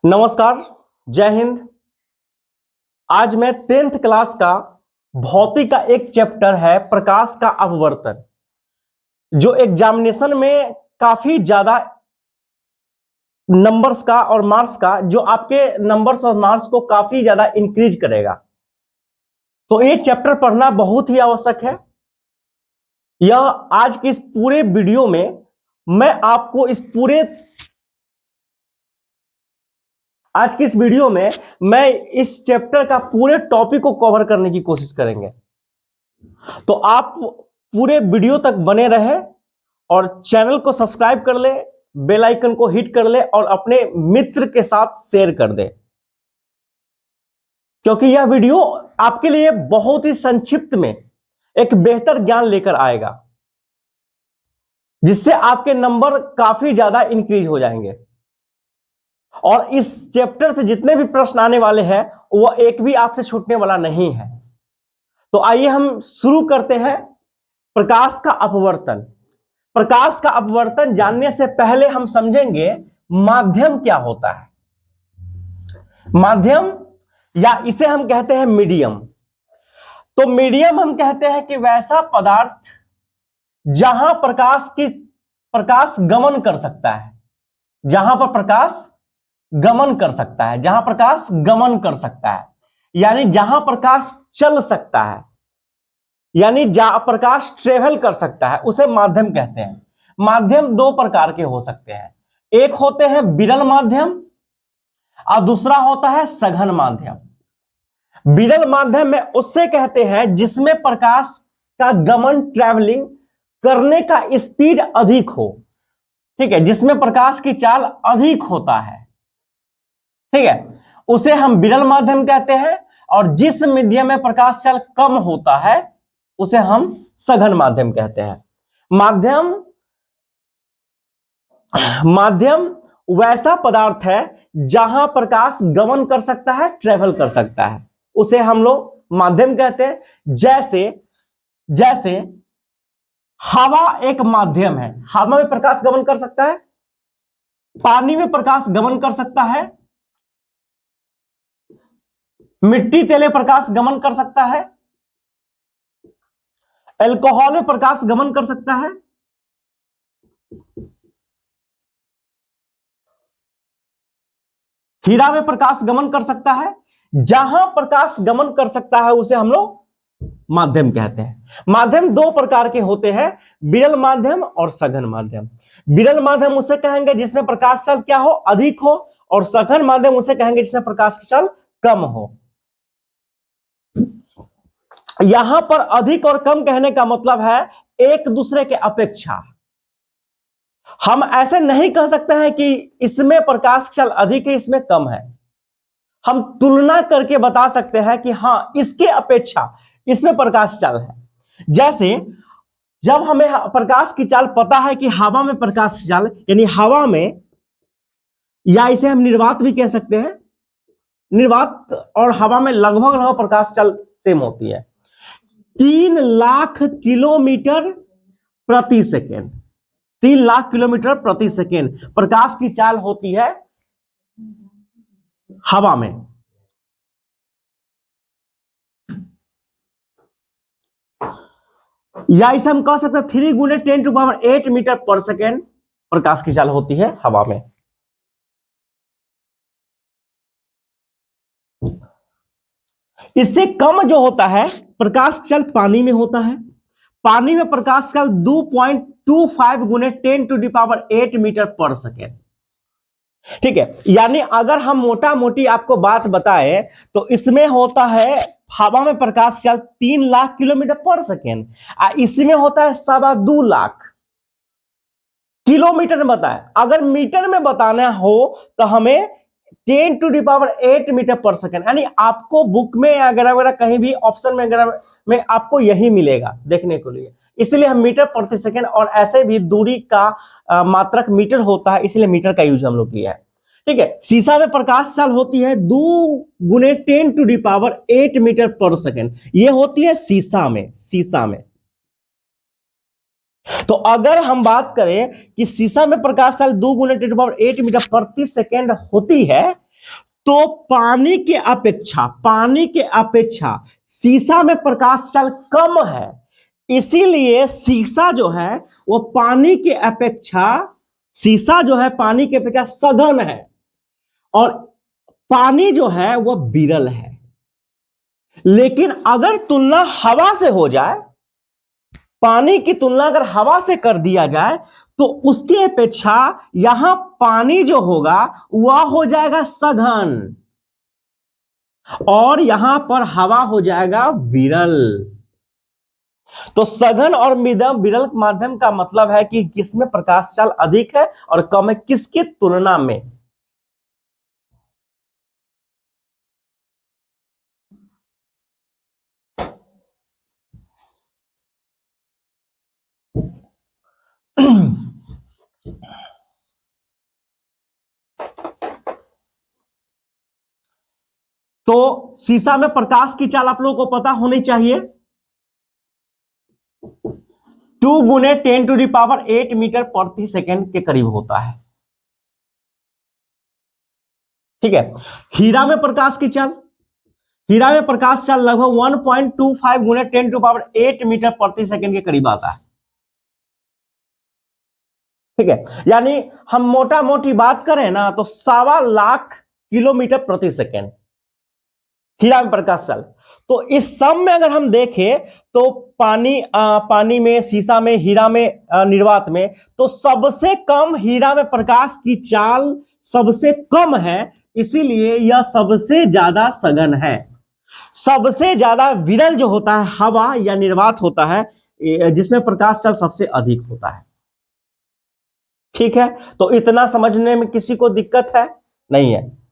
नमस्कार, जय हिंद। आज मैं 10th क्लास का भौतिक का एक चैप्टर है प्रकाश का अपवर्तन, जो एग्जामिनेशन में काफी ज्यादा नंबर्स का और मार्क्स का, जो आपके नंबर्स और मार्क्स को काफी ज्यादा इंक्रीज करेगा। तो ये चैप्टर पढ़ना बहुत ही आवश्यक है। यह आज के इस पूरे वीडियो में मैं आपको आज की इस वीडियो में मैं इस चैप्टर का पूरे टॉपिक को कवर करने की कोशिश करेंगे। तो आप पूरे वीडियो तक बने रहे और चैनल को सब्सक्राइब कर ले, बेल आइकन को हिट कर ले और अपने मित्र के साथ शेयर कर दे, क्योंकि यह वीडियो आपके लिए बहुत ही संक्षिप्त में एक बेहतर ज्ञान लेकर आएगा, जिससे आपके नंबर काफी ज्यादा इंक्रीज हो जाएंगे। और इस चैप्टर से जितने भी प्रश्न आने वाले हैं वह एक भी आपसे छूटने वाला नहीं है। तो आइए हम शुरू करते हैं। प्रकाश का अपवर्तन। प्रकाश का अपवर्तन जानने से पहले हम समझेंगे माध्यम क्या होता है। माध्यम, या इसे हम कहते हैं मीडियम। तो मीडियम हम कहते हैं कि वैसा पदार्थ जहां प्रकाश गमन कर सकता है, जहां पर प्रकाश गमन कर सकता है, जहां प्रकाश गमन कर सकता है, यानी जहां प्रकाश चल सकता है, यानी जहां प्रकाश ट्रेवल कर सकता है, उसे माध्यम कहते हैं। माध्यम दो प्रकार के हो सकते हैं, एक होते हैं विरल माध्यम और दूसरा होता है सघन माध्यम। विरल माध्यम में उससे कहते हैं जिसमें प्रकाश का गमन, ट्रैवलिंग करने का स्पीड अधिक हो, ठीक है, जिसमें प्रकाश की चाल अधिक होता है, ठीक है, उसे हम विरल माध्यम कहते हैं। और जिस मीडियम में प्रकाश चाल कम होता है उसे हम सघन माध्यम कहते हैं। माध्यम वैसा पदार्थ है जहां प्रकाश गमन कर सकता है, ट्रेवल कर सकता है, उसे हम लोग माध्यम कहते हैं। जैसे हवा एक माध्यम है, हवा में प्रकाश गमन कर सकता है, पानी में प्रकाश गमन कर सकता है, मिट्टी तेले प्रकाश गमन कर सकता है, अल्कोहल में प्रकाश गमन कर सकता है, हीरा में प्रकाश गमन कर सकता है। जहां प्रकाश गमन कर सकता है उसे हम लोग माध्यम कहते हैं। माध्यम दो प्रकार के होते हैं, विरल माध्यम और सघन माध्यम। विरल माध्यम उसे कहेंगे जिसमें प्रकाश चाल क्या हो, अधिक हो, और सघन माध्यम उसे कहेंगे जिसमें प्रकाश की चाल कम हो। यहां पर अधिक और कम कहने का मतलब है एक दूसरे के अपेक्षा। हम ऐसे नहीं कह सकते हैं कि इसमें प्रकाश चाल अधिक है, इसमें कम है। हम तुलना करके बता सकते हैं कि हां, इसके अपेक्षा इसमें प्रकाश चाल है। जैसे जब हमें प्रकाश की चाल पता है कि हवा में प्रकाश की चाल, यानी हवा में, या इसे हम निर्वात भी कह सकते हैं, निर्वात और हवा में लगभग प्रकाश चाल सेम होती है। 3 लाख किलोमीटर प्रति सेकेंड, 3 लाख किलोमीटर प्रति सेकेंड प्रकाश की चाल होती है हवा में। या इसे हम कह सकते हैं 3 गुने 10⁸ मीटर पर सेकेंड प्रकाश की चाल होती है हवा में। इससे कम जो होता है प्रकाश चाल पानी में होता है। पानी में प्रकाश चाल 2.25 गुने 10⁸ मीटर पर सेकेंड, ठीक है। यानी अगर हम मोटा मोटी आपको बात बताएं तो इसमें होता है हवा में प्रकाश चाल 3 लाख किलोमीटर पर सेकेंड, इसमें होता है 2.25 लाख किलोमीटर में बताएं। अगर मीटर में बताना हो तो हमें 10⁸ मीटर पर सेकेंड, यानी आपको बुक में अगर कहीं भी ऑप्शन में आपको यही मिलेगा देखने को लिए। इसलिए हम मीटर प्रति सेकेंड, और ऐसे भी दूरी का मात्रक मीटर होता है, इसलिए मीटर का यूज हम लोग किया है, ठीक है। शीशा में प्रकाश चाल होती है 2 गुने 10⁸ मीटर पर सेकेंड, ये होती है शीशा में। तो अगर हम बात करें कि शीशा में प्रकाश चाल 2 गुने 10⁸ मीटर प्रति सेकेंड होती है, तो पानी के अपेक्षा शीशा में प्रकाश चाल कम है, इसीलिए शीशा जो है वो शीशा जो है पानी के अपेक्षा सघन है, और पानी जो है वो विरल है। लेकिन अगर तुलना हवा से हो जाए, पानी की तुलना अगर हवा से कर दिया जाए, तो उसकी अपेक्षा यहां पानी जो होगा वह हो जाएगा सघन, और यहां पर हवा हो जाएगा विरल। तो सघन और विरल माध्यम का मतलब है कि किसमें प्रकाश चाल अधिक है और कम है, किसकी तुलना में। तो शीशा में प्रकाश की चाल आप लोगों को पता होनी चाहिए, 2 × 10⁸ मीटर प्रति सेकेंड के करीब होता है। ठीक है। हीरा में प्रकाश चाल लगभग 1.25 × 10⁸ मीटर प्रति सेकेंड के करीब आता है। ठीक है, यानी हम मोटा मोटी बात करें ना तो 1.25 लाख किलोमीटर प्रति सेकेंड हीरा में प्रकाश चाल। तो इस सब में अगर हम देखें तो पानी में, शीशा में, हीरा में, निर्वात में, तो सबसे कम हीरा में प्रकाश की चाल सबसे कम है, इसीलिए यह सबसे ज्यादा सघन है। सबसे ज्यादा विरल जो होता है हवा या निर्वात होता है, जिसमें प्रकाश चाल सबसे अधिक होता है। ठीक है, तो इतना समझने में किसी को दिक्कत है? नहीं है।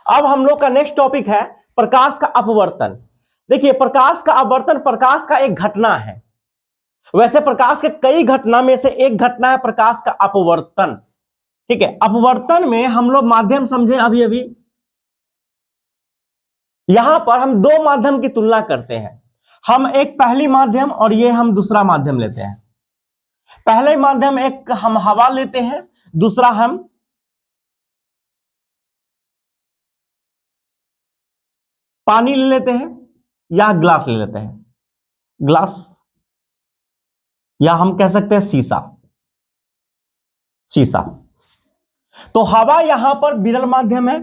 अब हम लोग का नेक्स्ट टॉपिक है प्रकाश का अपवर्तन। देखिए, प्रकाश का अपवर्तन प्रकाश का एक घटना है। वैसे प्रकाश के कई घटना में से एक घटना है प्रकाश का अपवर्तन। ठीक है, अपवर्तन में हम लोग माध्यम समझे अभी यहां पर हम दो माध्यम की तुलना करते हैं। हम एक पहली माध्यम और ये हम दूसरा माध्यम लेते हैं। पहले माध्यम एक हम हवा लेते हैं, दूसरा हम पानी ले लेते हैं या ग्लास ले लेते हैं, ग्लास, या हम कह सकते हैं शीशा। तो हवा यहां पर विरल माध्यम है,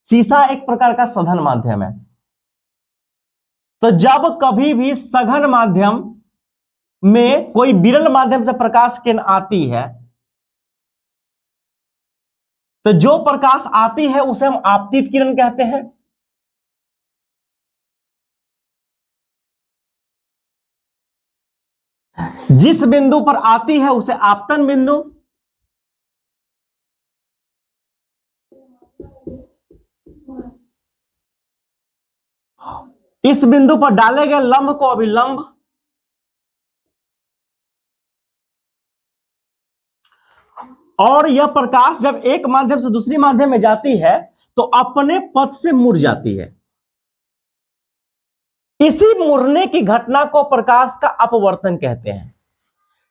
शीशा एक प्रकार का सघन माध्यम है। तो जब कभी भी सघन माध्यम में कोई विरल माध्यम से प्रकाश किरण आती है, तो जो प्रकाश आती है उसे हम आपतित किरण कहते हैं। जिस बिंदु पर आती है उसे आपतन बिंदु, इस बिंदु पर डाले गए लंब को अभिलंब, और यह प्रकाश जब एक माध्यम से दूसरी माध्यम में जाती है तो अपने पथ से मुड़ जाती है। इसी मुड़ने की घटना को प्रकाश का अपवर्तन कहते हैं।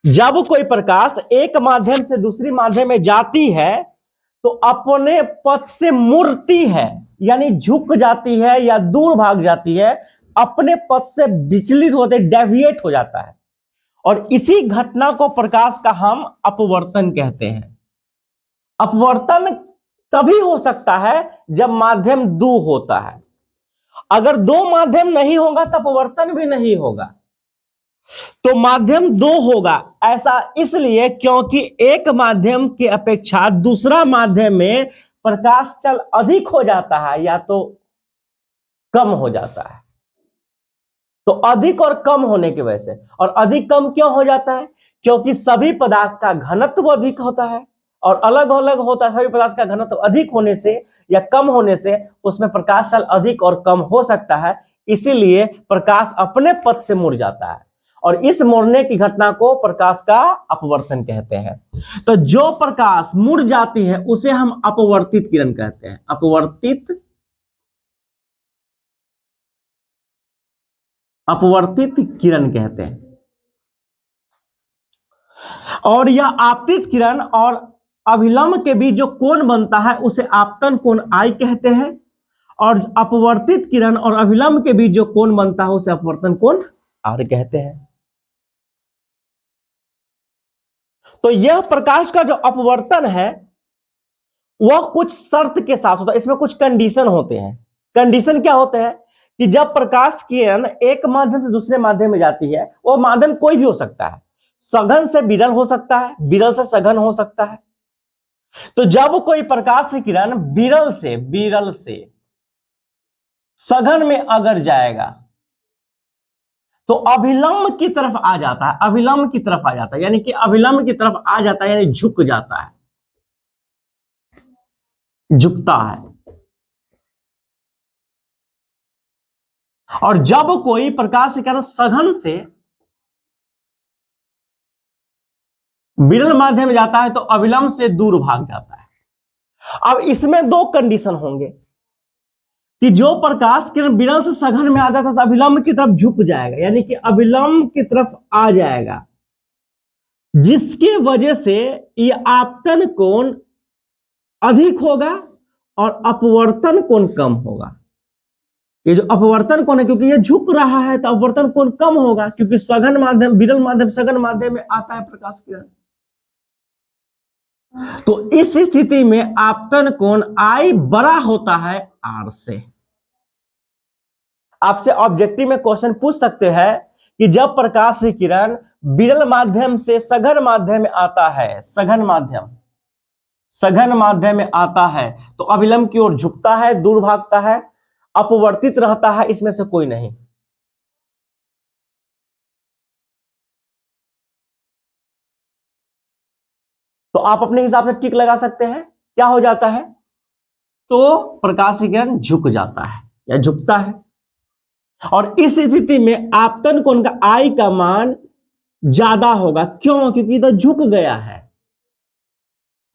जब कोई प्रकाश एक माध्यम से दूसरी माध्यम में जाती है तो अपने पथ से मुड़ती है, यानी झुक जाती है या दूर भाग जाती है, अपने पथ से विचलित होते, डेविएट हो जाता है, और इसी घटना को प्रकाश का हम अपवर्तन कहते हैं। अपवर्तन तभी हो सकता है जब माध्यम दो होता है। अगर दो माध्यम नहीं होगा तब अपवर्तन भी नहीं होगा। तो माध्यम दो होगा, ऐसा इसलिए क्योंकि एक माध्यम की अपेक्षा दूसरा माध्यम में प्रकाश चाल अधिक हो जाता है या तो कम हो जाता है। तो अधिक और कम होने की वजह से, और अधिक कम क्यों हो जाता है? क्योंकि सभी पदार्थ का घनत्व अधिक होता है और अलग अलग होता है। सभी पदार्थ का घनत्व अधिक होने से या कम होने से उसमें प्रकाश चाल अधिक और कम हो सकता है, इसीलिए प्रकाश अपने पथ से मुड़ जाता है, और इस मुड़ने की घटना को प्रकाश का अपवर्तन कहते हैं। तो जो प्रकाश मुड़ जाती है उसे हम अपवर्तित किरण कहते हैं। अपवर्तित किरण कहते हैं। और यह आपतित किरण और अभिलंब के बीच जो कोण बनता है उसे आपतन कोण आई कहते हैं, और अपवर्तित किरण और अभिलंब के बीच जो कोण बनता है उसे अपवर्तन कोण आर कहते हैं। तो यह प्रकाश का जो अपवर्तन है वह कुछ शर्त के साथ होता है, इसमें कुछ कंडीशन होते हैं। कंडीशन क्या होते हैं कि जब प्रकाश किरण एक माध्यम से दूसरे माध्यम में जाती है, वो माध्यम कोई भी हो सकता है, सघन से विरल हो सकता है, विरल से सघन हो सकता है। तो जब कोई प्रकाश किरण विरल से सघन में अगर जाएगा तो अभिलंब की तरफ आ जाता है, अभिलंब की तरफ आ जाता है, यानी कि अभिलंब की तरफ आ जाता है, यानी झुक जाता है, झुकता है। और जब कोई प्रकाश किरण सघन से विरल माध्यम में जाता है तो अभिलंब से दूर भाग जाता है। अब इसमें दो कंडीशन होंगे कि जो प्रकाश किरण विरल से सघन में आ जाता है तो अभिलंब की तरफ झुक जाएगा, यानी कि अभिलंब की तरफ आ जाएगा, जिसकी वजह से यह आपतन कोण अधिक होगा और अपवर्तन कोण कम होगा। ये जो अपवर्तन कोण है, क्योंकि ये झुक रहा है तो अपवर्तन कोण कम होगा, क्योंकि सघन माध्यम विरल माध्यम सघन माध्यम में आता है प्रकाश किरण। तो इस स्थिति में आपतन कोण आई बड़ा होता है आर से। आपसे ऑब्जेक्टिव में क्वेश्चन पूछ सकते हैं कि जब प्रकाश की किरण विरल माध्यम से सघन माध्यम में आता है, सघन माध्यम में आता है तो अभिलंब की ओर झुकता है, दूर भागता है, अपवर्तित रहता है, इसमें से कोई नहीं। तो आप अपने हिसाब से टिक लगा सकते हैं। क्या हो जाता है, तो प्रकाश की किरण झुक जाता है या झुकता है, और इस स्थिति में आपतन कोण का आई का मान ज्यादा होगा। क्यों? क्योंकि इधर झुक गया है,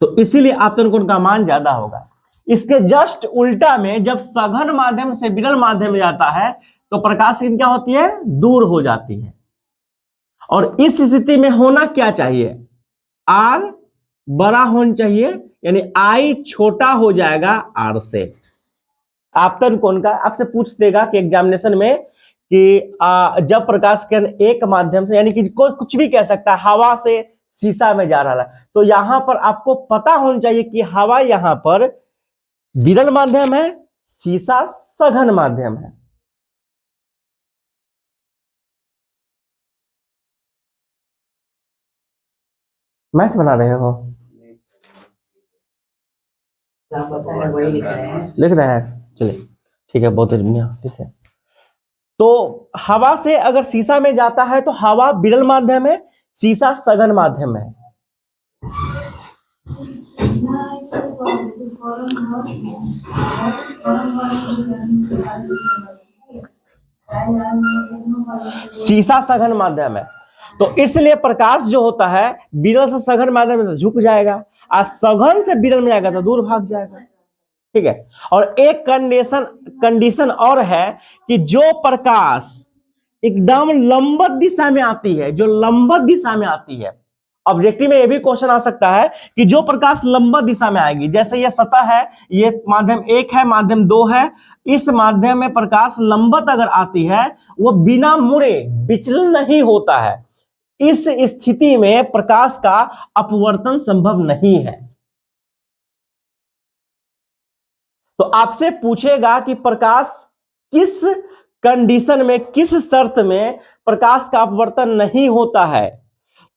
तो इसीलिए आपतन कोण का मान ज्यादा होगा। इसके जस्ट उल्टा में जब सघन माध्यम से विरल माध्यम में जाता है तो प्रकाश की किरण क्या होती है, दूर हो जाती है। और इस स्थिति में होना क्या चाहिए, आर बड़ा होना चाहिए, यानी आई छोटा हो जाएगा आर से। आपतन कोण का आपसे पूछ देगा कि एग्जामिनेशन में कि जब प्रकाश किरण एक माध्यम से, यानी कि कुछ भी कह सकता है, हवा से शीशा में जा रहा है, तो यहां पर आपको पता होना चाहिए कि हवा यहां पर विरल माध्यम है, शीशा सघन माध्यम है। मैथ बना रहे हो, लिख रहे हैं, चलिए ठीक है, बहुत बढ़िया, ठीक है। तो हवा से अगर शीशा में जाता है तो हवा विरल माध्यम है, शीशा सघन माध्यम है। शीशा सघन माध्यम है, तो इसलिए प्रकाश जो होता है विरल से सघन माध्यम में झुक जाएगा, और सघन से विरल में जाएगा तो दूर भाग जाएगा। ठीक है। और एक कंडीशन और है कि जो प्रकाश एकदम लंबवत दिशा में आती है, जो लंबवत दिशा में आती है, ऑब्जेक्टिव में यह भी क्वेश्चन आ सकता है कि जो प्रकाश लंबवत दिशा में आएगी, जैसे यह सतह है, ये माध्यम 1 है, माध्यम 2 है, इस माध्यम में प्रकाश लंबवत अगर आती है वो बिना मुड़े विचलन नहीं होता है। इस स्थिति में प्रकाश का अपवर्तन संभव नहीं है। तो आपसे पूछेगा कि प्रकाश किस कंडीशन में, किस शर्त में प्रकाश का अपवर्तन नहीं होता है,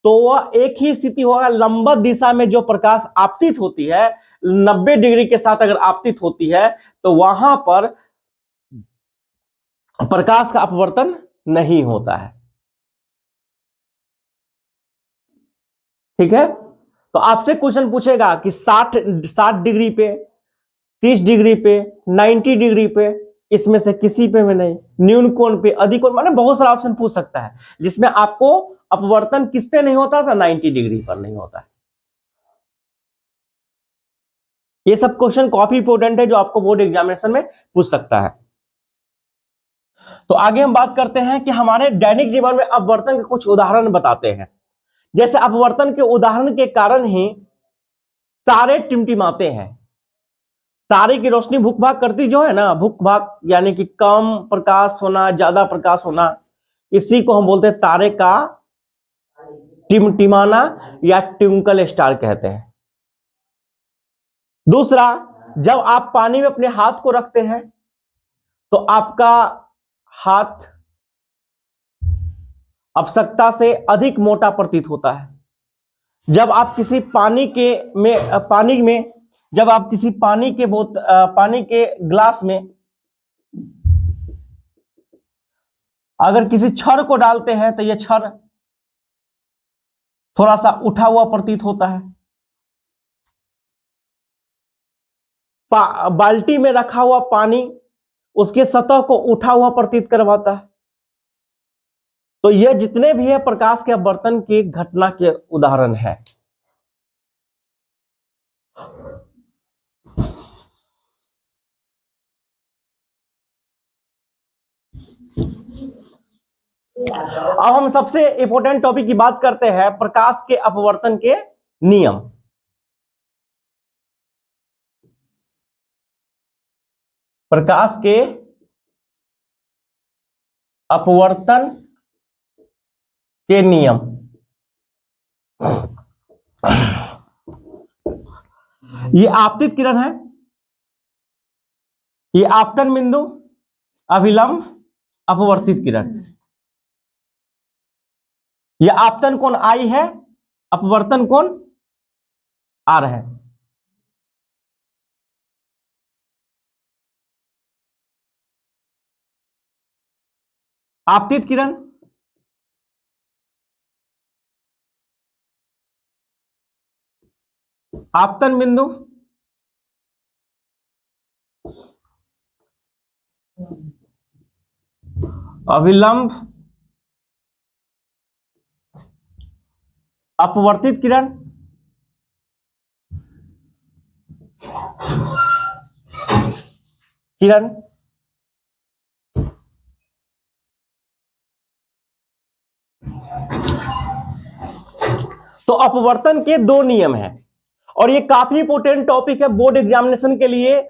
तो वह एक ही स्थिति होगा, लंबवत दिशा में जो प्रकाश आपतित होती है, 90 डिग्री के साथ अगर आपतित होती है तो वहां पर प्रकाश का अपवर्तन नहीं होता है। ठीक है। तो आपसे क्वेश्चन पूछेगा कि 60 डिग्री पे, 30 डिग्री पे, 90 डिग्री पे, इसमें से किसी पे में नहीं, न्यून कोण पे, अधिक कोण, मतलब बहुत सारा ऑप्शन पूछ सकता है, जिसमें आपको अपवर्तन किस पे नहीं होता था, 90 डिग्री पर नहीं होता है। ये सब क्वेश्चन काफी इंपोर्टेंट है जो आपको बोर्ड एग्जामिनेशन में पूछ सकता है। तो आगे हम बात करते हैं कि हमारे दैनिक जीवन में अपवर्तन के कुछ उदाहरण बताते हैं। जैसे अपवर्तन के उदाहरण के कारण ही तारे टिमटिमाते हैं। तारे की रोशनी भूख भाग करती जो है ना, भूख भाग यानी कि कम प्रकाश होना, ज्यादा प्रकाश होना, इसी को हम बोलते हैं तारे का टिमटिमाना या ट्विंकल स्टार कहते हैं। दूसरा, जब आप पानी में अपने हाथ को रखते हैं तो आपका हाथ आवश्यकता से अधिक मोटा प्रतीत होता है। जब आप किसी पानी में जब आप किसी पानी के ग्लास में अगर किसी छड़ को डालते हैं तो यह छड़ थोड़ा सा उठा हुआ प्रतीत होता है। बाल्टी में रखा हुआ पानी उसके सतह को उठा हुआ प्रतीत करवाता है। तो यह जितने भी है प्रकाश के अपवर्तन की घटना के उदाहरण है। अब हम सबसे इंपॉर्टेंट टॉपिक की बात करते हैं, प्रकाश के अपवर्तन के नियम। प्रकाश के अपवर्तन के नियम। ये आपतित किरण है, ये आपतन बिंदु, अभिलंब, अपवर्तित किरण। यह आपतन कोण I है, अपवर्तन कोण R है। आपतित किरण आपतन बिंदु, अभिलंब, अपवर्तित किरण, तो अपवर्तन के दो नियम हैं और ये काफी इंपोर्टेंट टॉपिक है बोर्ड एग्जामिनेशन के लिए।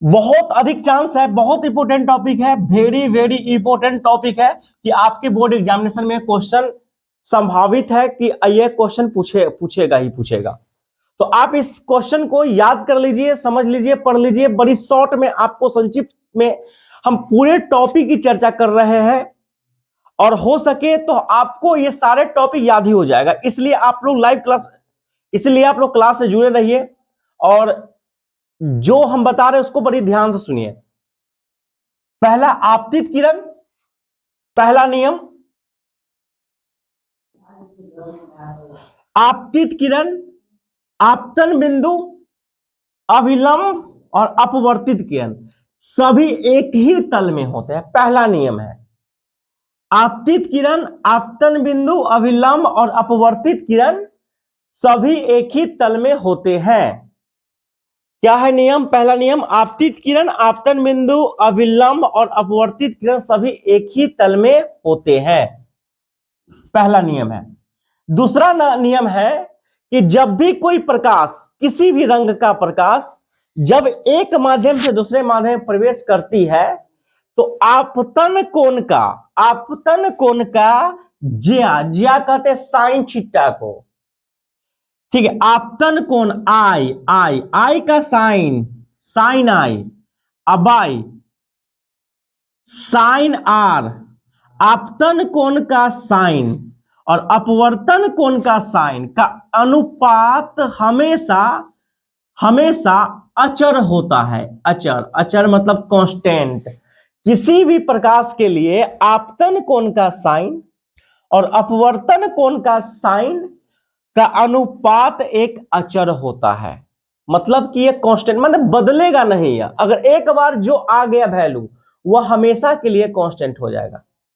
बहुत अधिक चांस है, बहुत इंपोर्टेंट टॉपिक है, वेरी वेरी इंपोर्टेंट टॉपिक है कि आपके बोर्ड एग्जामिनेशन में क्वेश्चन संभावित है कि यह क्वेश्चन पूछेगा ही पूछेगा। तो आप इस क्वेश्चन को याद कर लीजिए, समझ लीजिए, पढ़ लीजिए। बड़ी शॉर्ट में आपको संक्षिप्त में हम पूरे टॉपिक की चर्चा कर रहे हैं और हो सके तो आपको ये सारे टॉपिक याद ही हो जाएगा। इसलिए आप लोग क्लास से जुड़े रहिए और जो हम बता रहे हैं उसको बड़ी ध्यान से सुनिए। पहला, आपतित किरण, पहला नियम, आपतित किरण आपतन बिंदु, अभिलंब और अपवर्तित किरण सभी एक ही तल में होते हैं। पहला नियम है आपतित किरण, आपतन बिंदु, अभिलंब और अपवर्तित किरण सभी एक ही तल में होते हैं। क्या है नियम? पहला नियम, आपतित किरण, आपतन बिंदु, अभिलंब और अपवर्तित किरण सभी एक ही तल में होते हैं। पहला नियम है। दूसरा नियम है कि जब भी कोई प्रकाश, किसी भी रंग का प्रकाश जब एक माध्यम से दूसरे माध्यम में प्रवेश करती है तो आपतन कोण का ज्या कहते हैं साइन थीटा को, ठीक है। आपतन कोण आई का साइन आई, अब आई साइन आर, आपतन कोण का साइन और अपवर्तन कोण का साइन का अनुपात हमेशा अचर होता है। अचर मतलब कांस्टेंट। किसी भी प्रकाश के लिए आपतन कोण का साइन और अपवर्तन कोण का साइन का अनुपात एक अचर होता है। मतलब कि ये कांस्टेंट, मतलब बदलेगा नहीं है। अगर एक बार जो आ गया वैल्यू वह हमेशा के लिए कांस्टेंट हो जाएगा।